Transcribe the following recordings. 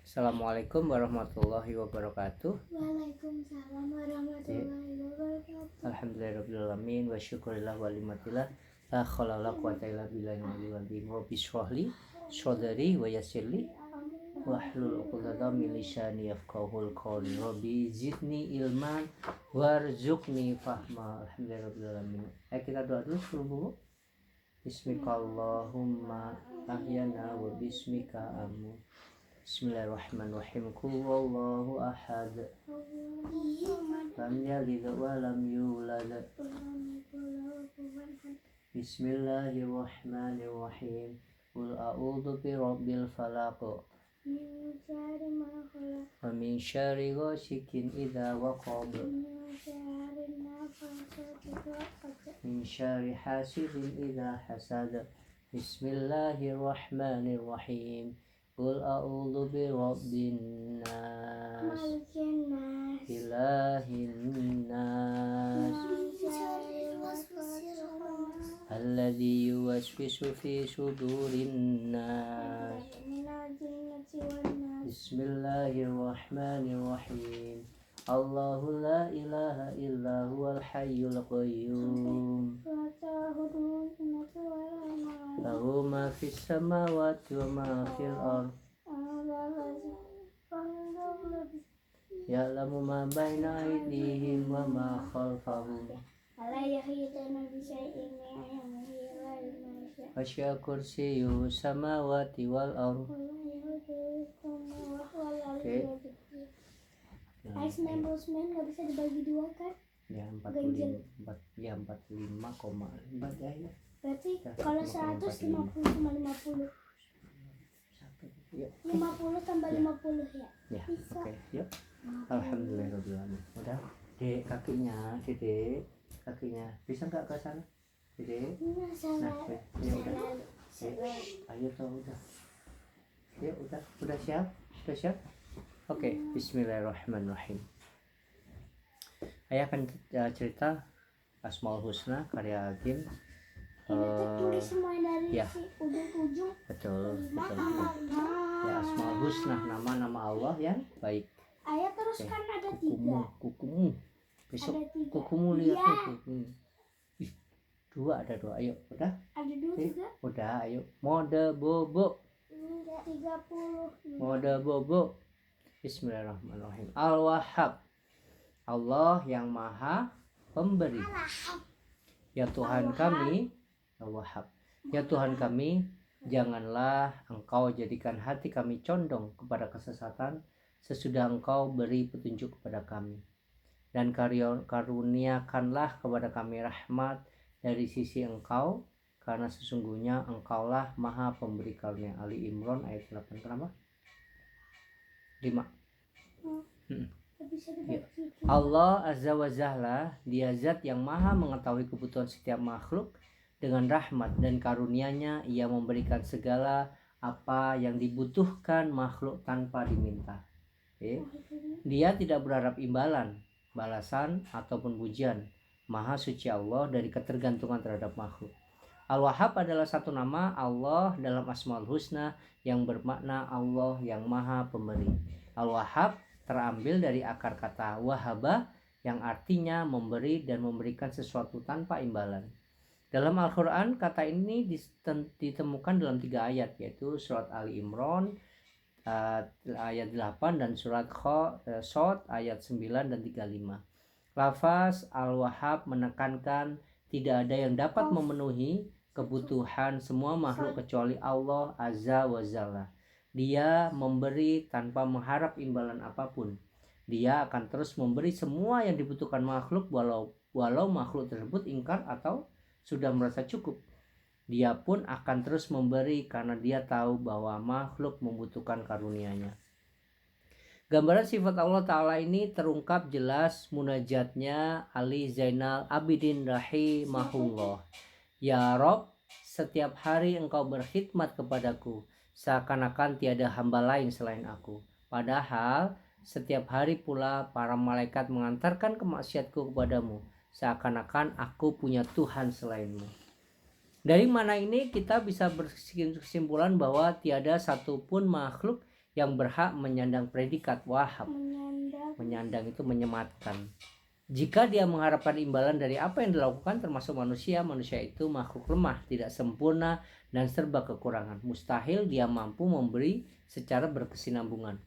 Assalamualaikum warahmatullahi wabarakatuh. Waalaikumsalam warahmatullahi wabarakatuh. Alhamdulillahirabbil wa syukurillah wa limatillah la haula wala quwwata illa billahil azim. Rabbi shrahli sadri wa yassirli wahlul 'uqdatam min lisani yafqahul qawli. Rabbi zidni ilman warzuqni fahma. Alhamdulillahirabbil. Kita doa dulu sebelum Bismikallahumma ahyana wa bismika amu. Bismillahirrahmanirrahim. Qul huwallahu ahad. Lam yalid wa lam yulad. Bismillahirrahmanirrahim. Qul a'udzu birabbil falaq. Wa min syarri ghasikin idza waqab. Min syarri hasidin idza hasad. Bismillahirrahmanirrahim. Qul a'udzu birabbin nas, ilahin nas, alladzi yuwaswisu fi sudurin nas. Bismillahirrahmanirrahim. Allahu la ilaha illa huwal hayyul qayyum. Lahu ma fis samawati wa ma fil ard. Ya'lamu ma baina aydihim wa ma khalfahum. Wasya kursiyyu samawati wal ard. Oke. X-Men nggak bisa dibagi dua kan? Ya 45 ya. Berarti kalau 150 cuma 50. 50 tambah 50 ya? Ya, bisa. Oke, yuk. Alhamdulillahirabbil alamin. Udah, Dek, kakinya, Dek, kakinya. Bisa enggak ke sana? Dek. Nah, ya udah. Ayo toh udah. Ya udah siap? Sudah siap? Oke, bismillahirrahmanirrahim. Ayah akan cerita Asmaul Husna karya Agim. Tulis semua dari ya. ujung-ujung. Betul. Ya, Asmaul Husna, nama-nama Allah yang baik. Ayah terus kan ada 3. Kukumu. Besok kukumu lihat kukumu. Dua. Ayo, udah? Ada 2 juga? Udah, ayo. Mode bobo. 30. Mode bobo. Bismillahirrahmanirrahim. Al-Wahhab. Allah yang Maha Pemberi. Ya Tuhan kami, Al-Wahhab. Ya Tuhan kami, janganlah Engkau jadikan hati kami condong kepada kesesatan sesudah Engkau beri petunjuk kepada kami. Dan karuniakanlah kepada kami rahmat dari sisi Engkau, karena sesungguhnya Engkaulah Maha Pemberi karunia. Ali Imran ayat 8. Kenapa? 5. Ya. Allah Azza wa Jalla, Dia zat yang maha mengetahui kebutuhan setiap makhluk. Dengan rahmat dan karunia-Nya Ia memberikan segala apa yang dibutuhkan makhluk tanpa diminta. Dia tidak berharap imbalan, balasan ataupun pujian. Maha suci Allah dari ketergantungan terhadap makhluk. Al-Wahhab adalah satu nama Allah dalam Asmaul Husna yang bermakna Allah yang Maha Pemberi. Al-Wahhab terambil dari akar kata wahaba yang artinya memberi dan memberikan sesuatu tanpa imbalan. Dalam Al-Quran kata ini ditemukan dalam 3 ayat, yaitu surat Ali Imran ayat 8 dan surat Shad ayat 9 dan 35. Lafaz Al-Wahhab menekankan tidak ada yang dapat memenuhi kebutuhan semua makhluk kecuali Allah Azza wa Jalla. Dia memberi tanpa mengharap imbalan apapun. Dia akan terus memberi semua yang dibutuhkan makhluk walau makhluk tersebut ingkar atau sudah merasa cukup. Dia pun akan terus memberi karena dia tahu bahwa makhluk membutuhkan karunia-Nya. Gambaran sifat Allah Ta'ala ini terungkap jelas munajatnya Ali Zainal Abidin rahimahullah. Ya Rob, setiap hari Engkau berkhidmat kepadaku, seakan-akan tiada hamba lain selain aku. Padahal setiap hari pula para malaikat mengantarkan kemaksiatku kepadamu, seakan-akan aku punya Tuhan selainmu. Dari mana ini kita bisa berkesimpulan bahwa tiada satupun makhluk yang berhak menyandang predikat wahab. Menyandang. Menyandang itu menyematkan. Jika dia mengharapkan imbalan dari apa yang dilakukan, termasuk manusia itu makhluk lemah, tidak sempurna, dan serba kekurangan. Mustahil dia mampu memberi secara berkesinambungan.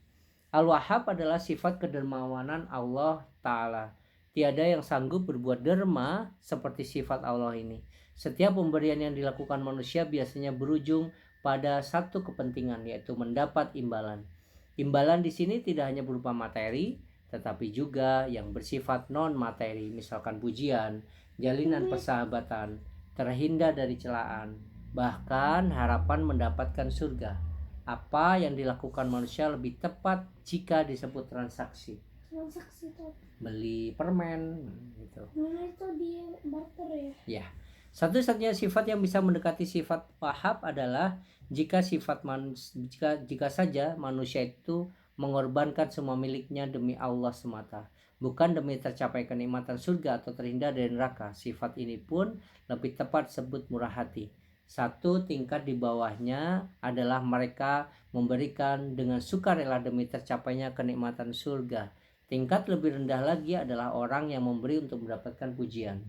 Al-Wahhab adalah sifat kedermawanan Allah Ta'ala. Tiada yang sanggup berbuat derma seperti sifat Allah ini. Setiap pemberian yang dilakukan manusia biasanya berujung pada satu kepentingan, yaitu mendapat imbalan. Imbalan di sini tidak hanya berupa materi, tetapi juga yang bersifat non-materi, misalkan pujian, jalinan persahabatan, terhindar dari celaan, bahkan harapan mendapatkan surga. Apa yang dilakukan manusia lebih tepat jika disebut transaksi. Transaksi itu. Beli permen gitu. Dulu itu di barter ya. Ya. Satu-satunya sifat yang bisa mendekati sifat wahab adalah jika saja manusia itu mengorbankan semua miliknya demi Allah semata, bukan demi tercapai kenikmatan surga atau terhindar dari neraka. Sifat ini pun lebih tepat sebut murah hati. Satu tingkat di bawahnya adalah mereka memberikan dengan sukarela demi tercapainya kenikmatan surga. Tingkat lebih rendah lagi adalah orang yang memberi untuk mendapatkan pujian.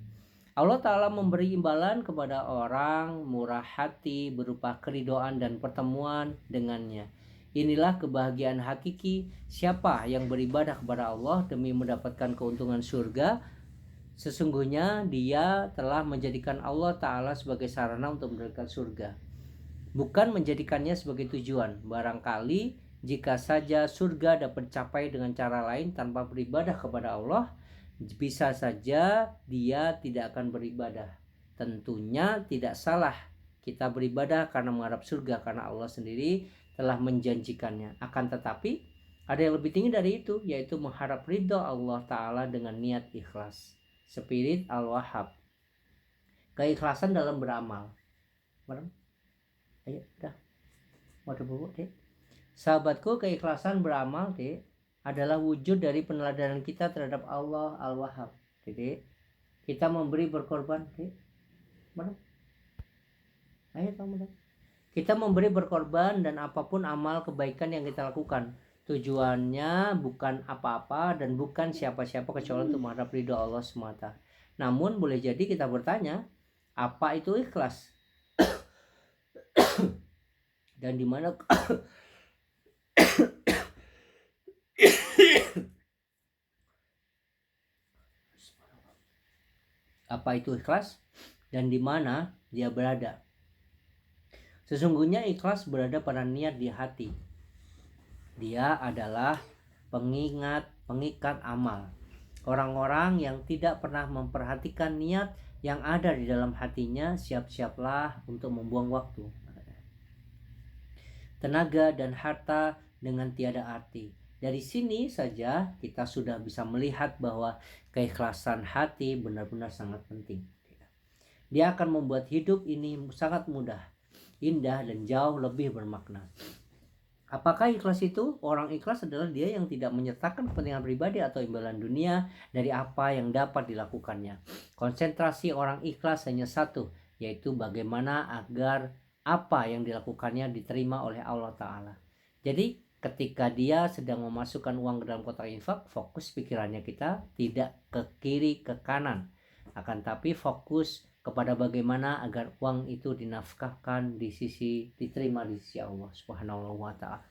Allah Ta'ala memberi imbalan kepada orang murah hati berupa keridoan dan pertemuan dengannya. Inilah kebahagiaan hakiki siapa yang beribadah kepada Allah demi mendapatkan keuntungan surga. Sesungguhnya dia telah menjadikan Allah Ta'ala sebagai sarana untuk mendapatkan surga, bukan menjadikannya sebagai tujuan. Barangkali jika saja surga dapat dicapai dengan cara lain tanpa beribadah kepada Allah, bisa saja dia tidak akan beribadah. Tentunya tidak salah kita beribadah karena mengharap surga, karena Allah sendiri telah menjanjikannya. Akan tetapi ada yang lebih tinggi dari itu, yaitu mengharap ridho Allah Ta'ala dengan niat ikhlas. Spirit Al-Wahhab, keikhlasan dalam beramal. Ayo udah, waduh bubuk deh. Sahabatku, keikhlasan beramal deh adalah wujud dari peneladanan kita terhadap Allah Al-Wahhab. Jadi kita memberi berkorban deh. Mana? Ayo kamu deh. Kita memberi berkorban dan apapun amal kebaikan yang kita lakukan, tujuannya bukan apa-apa dan bukan siapa-siapa kecuali untuk mengharap ridho Allah semata. Namun boleh jadi kita bertanya, apa itu ikhlas? Dan di mana apa itu ikhlas dan di mana dia berada? Sesungguhnya ikhlas berada pada niat di hati. Dia adalah pengikat amal. Orang-orang yang tidak pernah memperhatikan niat yang ada di dalam hatinya, siap-siaplah untuk membuang waktu, tenaga dan harta dengan tiada arti. Dari sini saja kita sudah bisa melihat bahwa keikhlasan hati benar-benar sangat penting. Dia akan membuat hidup ini sangat mudah, indah, dan jauh lebih bermakna. Apakah ikhlas itu? Orang ikhlas adalah dia yang tidak menyertakan kepentingan pribadi atau imbalan dunia dari apa yang dapat dilakukannya. Konsentrasi orang ikhlas hanya satu, yaitu bagaimana agar apa yang dilakukannya diterima oleh Allah Ta'ala. Jadi ketika dia sedang memasukkan uang ke dalam kotak infak, fokus pikirannya kita tidak ke kiri ke kanan, akan tapi fokus kepada bagaimana agar uang itu dinafkahkan diterima di sisi Allah Subhanahu wa Ta'ala.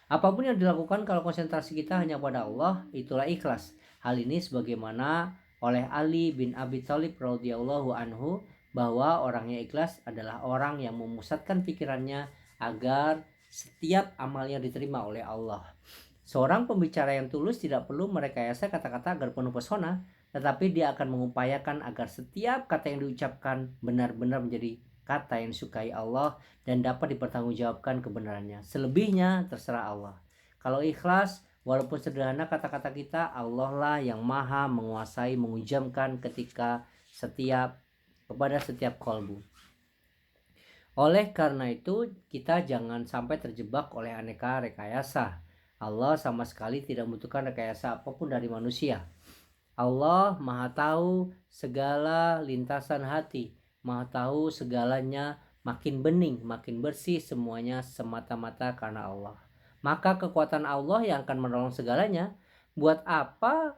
Apapun yang dilakukan kalau konsentrasi kita hanya pada Allah, itulah ikhlas. Hal ini sebagaimana oleh Ali bin Abi Thalib radhiyallahu anhu, bahwa orangnya ikhlas adalah orang yang memusatkan pikirannya agar setiap amalnya diterima oleh Allah. Seorang pembicara yang tulus tidak perlu merekayasa kata-kata agar penuh pesona, tetapi dia akan mengupayakan agar setiap kata yang diucapkan benar-benar menjadi kata yang disukai Allah dan dapat dipertanggungjawabkan kebenarannya. Selebihnya terserah Allah. Kalau ikhlas, walaupun sederhana kata-kata kita, Allah lah yang maha menguasai mengucapkan kepada setiap kalbu. Oleh karena itu, kita jangan sampai terjebak oleh aneka rekayasa. Allah sama sekali tidak membutuhkan rekayasa apapun dari manusia. Allah maha tahu segala lintasan hati, maha tahu segalanya, makin bening, makin bersih, semuanya semata-mata karena Allah. maka kekuatan Allah yang akan menolong segalanya. Buat apa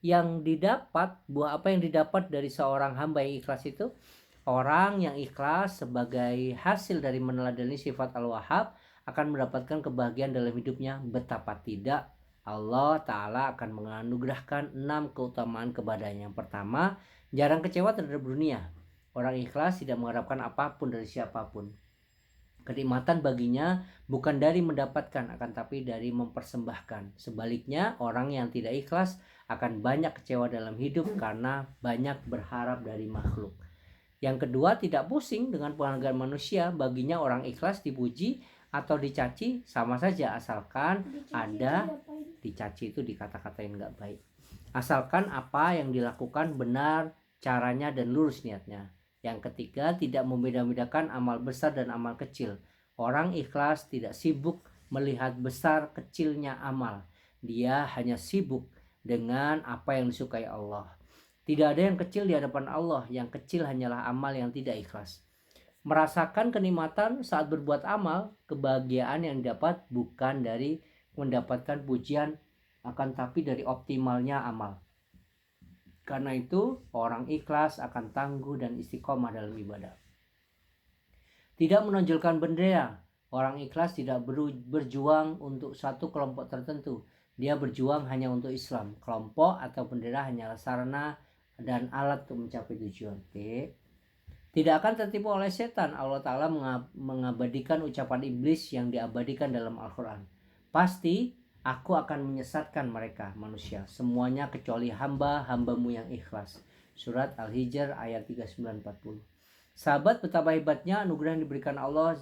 yang didapat dari seorang hamba yang ikhlas itu? Orang yang ikhlas sebagai hasil dari meneladani sifat Al-Wahhab akan mendapatkan kebahagiaan dalam hidupnya. Betapa tidak, Allah Ta'ala akan menganugerahkan 6 keutamaan kepadanya. Yang pertama, jarang kecewa terhadap dunia. Orang ikhlas tidak mengharapkan apapun dari siapapun. Kenikmatan baginya bukan dari mendapatkan, akan tapi dari mempersembahkan. Sebaliknya, orang yang tidak ikhlas akan banyak kecewa dalam hidup karena banyak berharap dari makhluk. Yang kedua, tidak pusing dengan penghargaan manusia. Baginya orang ikhlas dipuji atau dicaci sama saja, asalkan dicaci itu dikata-katain nggak baik. Asalkan apa yang dilakukan benar caranya dan lurus niatnya. Yang ketiga, tidak membeda-bedakan amal besar dan amal kecil. Orang ikhlas tidak sibuk melihat besar kecilnya amal. Dia hanya sibuk dengan apa yang disukai Allah. Tidak ada yang kecil di hadapan Allah, yang kecil hanyalah amal yang tidak ikhlas. Merasakan kenikmatan saat berbuat amal, kebahagiaan yang didapat bukan dari mendapatkan pujian, akan tapi dari optimalnya amal. Karena itu, orang ikhlas akan tangguh dan istiqomah dalam ibadah. Tidak menonjolkan bendera. Orang ikhlas tidak berjuang untuk satu kelompok tertentu. Dia berjuang hanya untuk Islam. Kelompok atau bendera hanyalah sarana dan alat untuk mencapai tujuan. Tidak akan tertipu oleh setan. Allah Ta'ala mengabadikan ucapan iblis yang diabadikan dalam Al-Quran. Pasti aku akan menyesatkan mereka manusia, semuanya kecuali hamba-hambamu yang ikhlas. Surat Al-Hijr ayat 39-40. Sahabat, betapa hebatnya anugerah yang diberikan Allah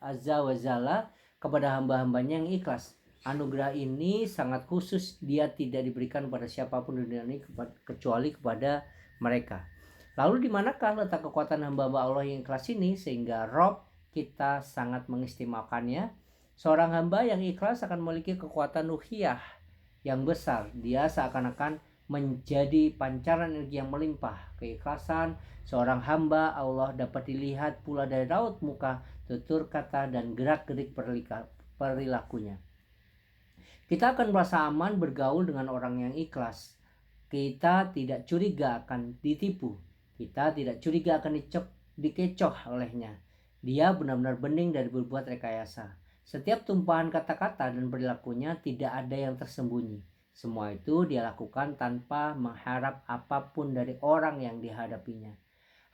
Azza wa Jalla kepada hamba-hambanya yang ikhlas. Anugerah ini sangat khusus, dia tidak diberikan kepada siapapun di dunia ini kecuali kepada mereka. Lalu di manakah letak kekuatan hamba-hamba Allah yang ikhlas ini sehingga Rob kita sangat mengistimewakannya? Seorang hamba yang ikhlas akan memiliki kekuatan ruhiyah yang besar. Dia seakan-akan menjadi pancaran energi yang melimpah. Keikhlasan seorang hamba Allah dapat dilihat pula dari raut muka, tutur kata, dan gerak-gerik perilakunya. Kita akan merasa aman bergaul dengan orang yang ikhlas. Kita tidak curiga akan ditipu. Kita tidak curiga akan dikecoh olehnya. Dia benar-benar bening dari berbuat rekayasa. Setiap tumpahan kata-kata dan perilakunya tidak ada yang tersembunyi. Semua itu dia lakukan tanpa mengharap apapun dari orang yang dihadapinya.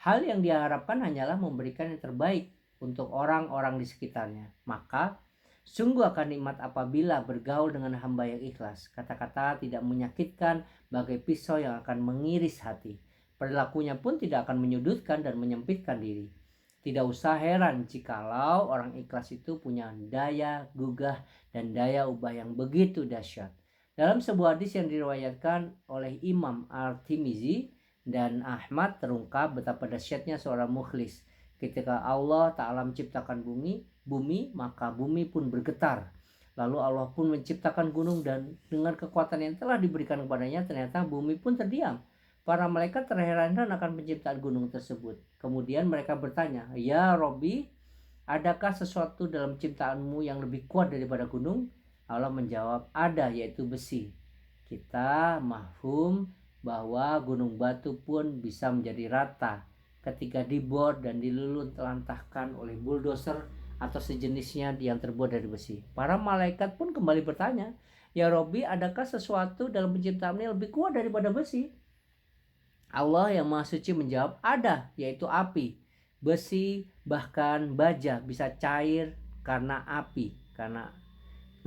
Hal yang dia harapkan hanyalah memberikan yang terbaik untuk orang-orang di sekitarnya. Maka sungguh akan nikmat apabila bergaul dengan hamba yang ikhlas. Kata-kata tidak menyakitkan bagai pisau yang akan mengiris hati. Perilakunya pun tidak akan menyudutkan dan menyempitkan diri. Tidak usah heran jikalau orang ikhlas itu punya daya gugah dan daya ubah yang begitu dahsyat. Dalam sebuah hadis yang diriwayatkan oleh Imam Al-Tirmizi dan Ahmad terungkap betapa dahsyatnya seorang mukhlis. Ketika Allah Ta'ala menciptakan bumi, maka bumi pun bergetar. Lalu Allah pun menciptakan gunung dan dengan kekuatan yang telah diberikan kepadanya ternyata bumi pun terdiam. Para malaikat terheran-heran akan penciptaan gunung tersebut. Kemudian mereka bertanya, "Ya Robbi, adakah sesuatu dalam ciptaanmu yang lebih kuat daripada gunung?" Allah menjawab, "Ada, yaitu besi." Kita mafhum bahwa gunung batu pun bisa menjadi rata ketika dibor dan diluluhlantahkan oleh bulldozer atau sejenisnya yang terbuat dari besi. Para malaikat pun kembali bertanya, "Ya Robbi, adakah sesuatu dalam penciptaanmu yang lebih kuat daripada besi?" Allah yang Maha Suci menjawab, "Ada, yaitu api. Besi bahkan baja bisa cair karena api, karena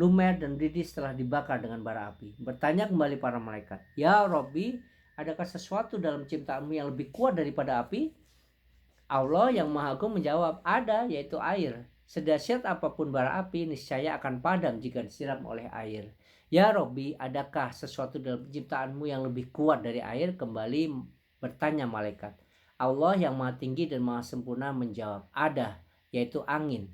lumer dan didih setelah dibakar dengan bara api." Bertanya kembali para malaikat, "Ya Robbi, adakah sesuatu dalam ciptaanmu yang lebih kuat daripada api?" Allah yang Maha Agung menjawab, "Ada, yaitu air. Sedahsyat apapun bara api niscaya akan padam jika disiram oleh air." "Ya Robbi, adakah sesuatu dalam penciptaanmu yang lebih kuat dari air?" Kembali bertanya malaikat. Allah yang Maha Tinggi dan Maha Sempurna menjawab, "Ada, yaitu angin.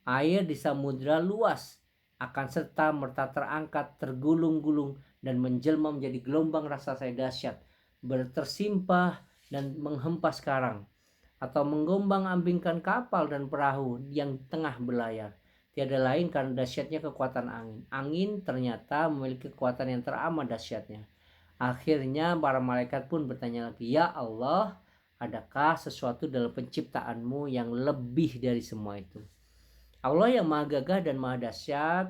Air di samudra luas akan serta merta terangkat, tergulung-gulung dan menjelma menjadi gelombang raksasa dahsyat, tersimpah dan menghempas karang, atau menggombang-ambingkan kapal dan perahu yang tengah berlayar. tiada lain karena dahsyatnya kekuatan angin. Angin ternyata memiliki kekuatan yang teramat dahsyatnya. Akhirnya para malaikat pun bertanya lagi, "Ya Allah, adakah sesuatu dalam penciptaanmu yang lebih dari semua itu?" Allah yang maha gagah dan maha dahsyat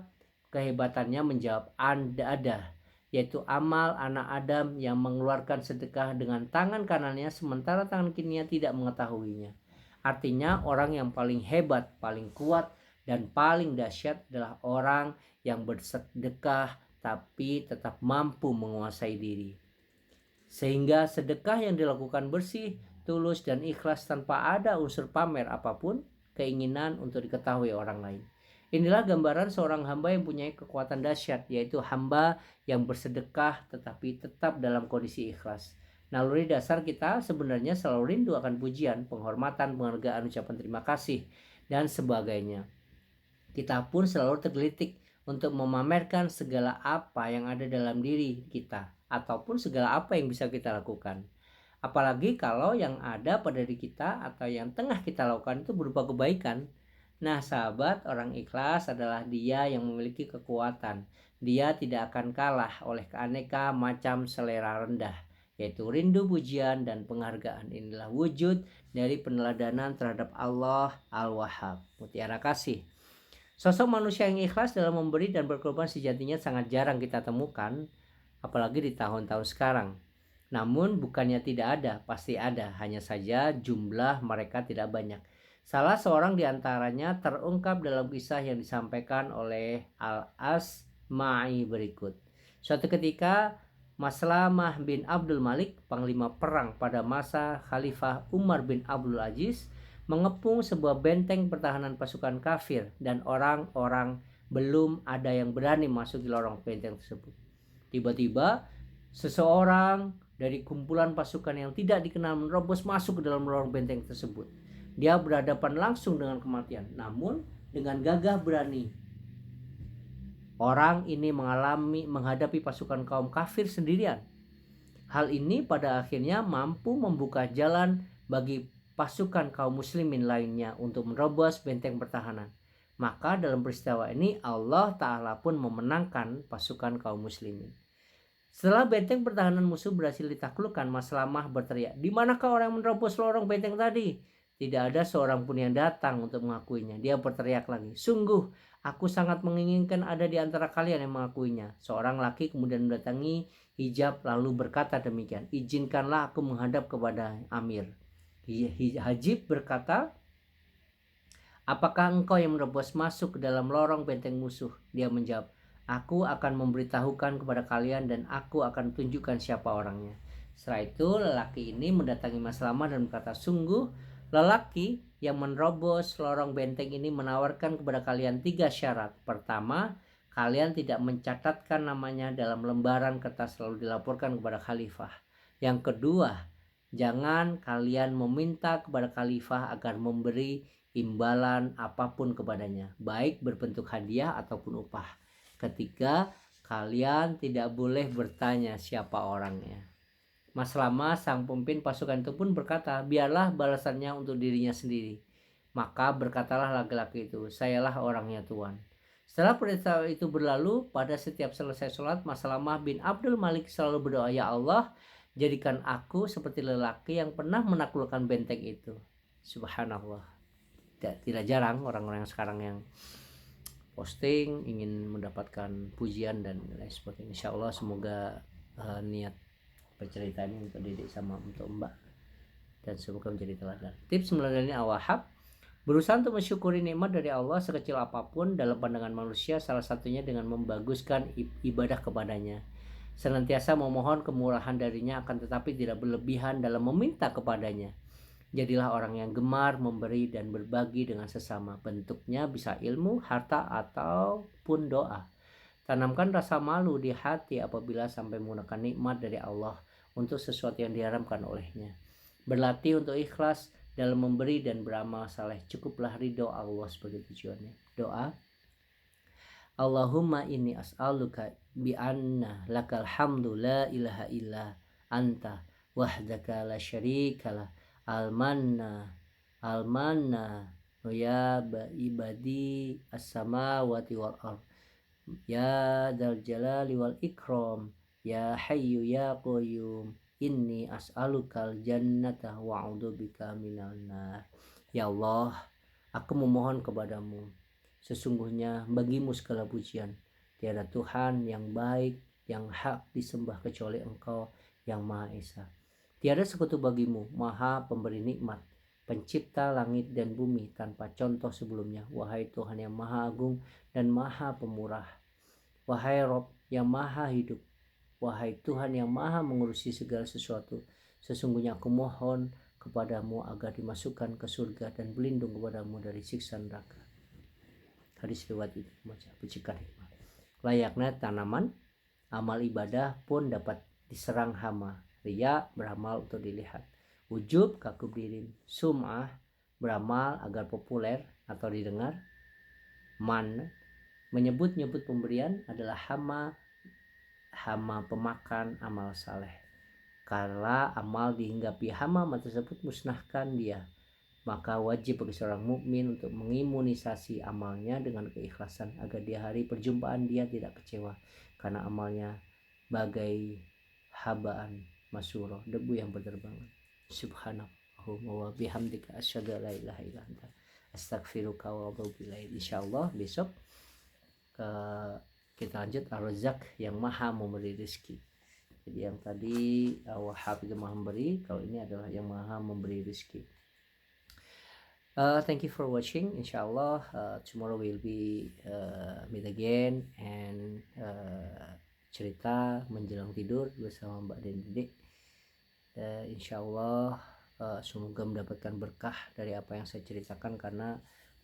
kehebatannya menjawab, ada, yaitu amal anak Adam yang mengeluarkan sedekah dengan tangan kanannya sementara tangan kirinya tidak mengetahuinya. Artinya orang yang paling hebat, paling kuat, dan paling dahsyat adalah orang yang bersedekah tapi tetap mampu menguasai diri. Sehingga sedekah yang dilakukan bersih, tulus, dan ikhlas tanpa ada unsur pamer apapun, keinginan untuk diketahui orang lain. Inilah gambaran seorang hamba yang punya kekuatan dahsyat, yaitu hamba yang bersedekah tetapi tetap dalam kondisi ikhlas. Naluri dasar kita sebenarnya selalu rindu akan pujian, penghormatan, penghargaan, ucapan terima kasih, dan sebagainya. Kita pun selalu tergelitik untuk memamerkan segala apa yang ada dalam diri kita, ataupun segala apa yang bisa kita lakukan. Apalagi kalau yang ada pada diri kita atau yang tengah kita lakukan itu berupa kebaikan. Nah sahabat, orang ikhlas adalah dia yang memiliki kekuatan. Dia tidak akan kalah oleh keaneka macam selera rendah, yaitu rindu pujian dan penghargaan. Inilah wujud dari peneladanan terhadap Allah Al-Wahhab, mutiara kasih. Sosok manusia yang ikhlas dalam memberi dan berkorban sejatinya sangat jarang kita temukan, apalagi di tahun-tahun sekarang. Namun bukannya tidak ada, pasti ada, hanya saja jumlah mereka tidak banyak. Salah seorang di antaranya terungkap dalam kisah yang disampaikan oleh Al-Asma'i berikut. Suatu ketika Maslamah bin Abdul Malik, panglima perang pada masa Khalifah Umar bin Abdul Aziz, mengepung sebuah benteng pertahanan pasukan kafir dan orang-orang belum ada yang berani masuk di lorong benteng tersebut. Tiba-tiba seseorang dari kumpulan pasukan yang tidak dikenal menerobos masuk ke dalam lorong benteng tersebut. Dia berhadapan langsung dengan kematian, namun dengan gagah berani. Orang ini menghadapi pasukan kaum kafir sendirian. Hal ini pada akhirnya mampu membuka jalan bagi pasukan kaum muslimin lainnya untuk menerobos benteng pertahanan. Maka dalam peristiwa ini Allah Ta'ala pun memenangkan pasukan kaum muslimin. Setelah benteng pertahanan musuh berhasil ditaklukkan, Maslamah berteriak, "Di manakah orang yang menerobos lorong benteng tadi?" Tidak ada seorang pun yang datang untuk mengakuinya. Dia berteriak lagi, "Sungguh, aku sangat menginginkan ada di antara kalian yang mengakuinya." Seorang laki kemudian mendatangi Hijab lalu berkata demikian, "Izinkanlah aku menghadap kepada Amir." Hajib berkata, "Apakah engkau yang menerobos masuk ke dalam lorong benteng musuh?" Dia menjawab, "Aku akan memberitahukan kepada kalian dan aku akan tunjukkan siapa orangnya." Setelah itu lelaki ini mendatangi Maslamah dan berkata, "Sungguh lelaki yang menerobos lorong benteng ini menawarkan kepada kalian 3 syarat. Pertama, kalian tidak mencatatkan namanya dalam lembaran kertas lalu dilaporkan kepada khalifah. Yang kedua, jangan kalian meminta kepada khalifah agar memberi imbalan apapun kepadanya, baik berbentuk hadiah ataupun upah. Ketiga, kalian tidak boleh bertanya siapa orangnya." Maslamah sang pemimpin pasukan itu pun berkata, "Biarlah balasannya untuk dirinya sendiri." Maka berkatalah laki-laki itu, "Sayalah orangnya Tuan." Setelah peristiwa itu berlalu, pada setiap selesai sholat, Maslamah bin Abdul Malik selalu berdoa, "Ya Allah, jadikan aku seperti lelaki yang pernah menaklukkan benteng itu." Subhanallah. Tidak jarang orang-orang yang sekarang yang posting ingin mendapatkan pujian dan lain sebagainya. Insya Allah semoga niat bercerita ini untuk Dedek sama untuk Mbak dan semoga menjadi teladan. Tips meladani Al-Wahhab: berusaha untuk mensyukuri nikmat dari Allah sekecil apapun dalam pandangan manusia, salah satunya dengan membaguskan ibadah kepadanya. Senantiasa memohon kemurahan darinya akan tetapi tidak berlebihan dalam meminta kepadanya. Jadilah orang yang gemar memberi dan berbagi dengan sesama. Bentuknya bisa ilmu, harta, ataupun doa. Tanamkan rasa malu di hati apabila sampai menggunakan nikmat dari Allah untuk sesuatu yang diharamkan olehnya. Berlatih untuk ikhlas dalam memberi dan beramal saleh. Cukuplah ridho Allah sebagai tujuannya. Doa: Allahumma inni as'aluka bi anna lakal hamdu la ilaha illa anta wahdaka la syarikalah al-manna ya ibadi as-samawati wal ard ya dzal jalali wal ikram ya hayyu ya qayyum inni as'alukal jannata wa a'udzubika minan nar. Ya Allah, aku memohon kepadamu, sesungguhnya bagimu segala pujian, tiada Tuhan yang baik yang hak disembah kecuali Engkau yang Maha Esa. Tiada sekutu bagimu, Maha Pemberi nikmat, pencipta langit dan bumi tanpa contoh sebelumnya. Wahai Tuhan yang Maha Agung dan Maha Pemurah, wahai Rob yang Maha Hidup, wahai Tuhan yang Maha mengurusi segala sesuatu, sesungguhnya aku mohon kepadamu agar dimasukkan ke surga dan berlindung kepadamu dari siksa neraka. Hadis riwayat Ibnu Majah. Pujikan hikmah. Layaknya tanaman, amal ibadah pun dapat diserang hama. Riya, beramal untuk dilihat. Ujub, kaku diri. Sum'ah, beramal agar populer atau didengar. Man, menyebut-nyebut pemberian adalah hama pemakan amal saleh. Kala amal dihinggapi hama tersebut musnahkan dia, maka wajib bagi seorang mukmin untuk mengimunisasi amalnya dengan keikhlasan agar di hari perjumpaan dia tidak kecewa karena amalnya bagai habaan masyura, debu yang berterbangan. Subhanallahumma wa bihamdika asyhadu an la ilaha illa anta astaghfiruka wa atubu ilaik. Insyaallah besok kita lanjut Ar-Razzaq yang Maha memberi rezeki. Jadi yang tadi Wahhab itu Maha memberi, kalau ini adalah yang Maha memberi rezeki. Thank you for watching. Insyaallah tomorrow will be meet again and cerita menjelang tidur bersama Mbak dan Dedek. Insyaallah semoga mendapatkan berkah dari apa yang saya ceritakan, karena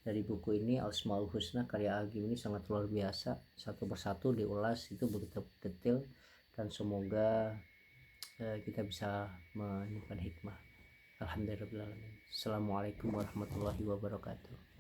dari buku ini Al-Asmaul Husna karya Agim ini sangat luar biasa, satu persatu diulas itu begitu detail, dan semoga kita bisa menemukan hikmah. Alhamdulillah. Assalamualaikum warahmatullahi wabarakatuh.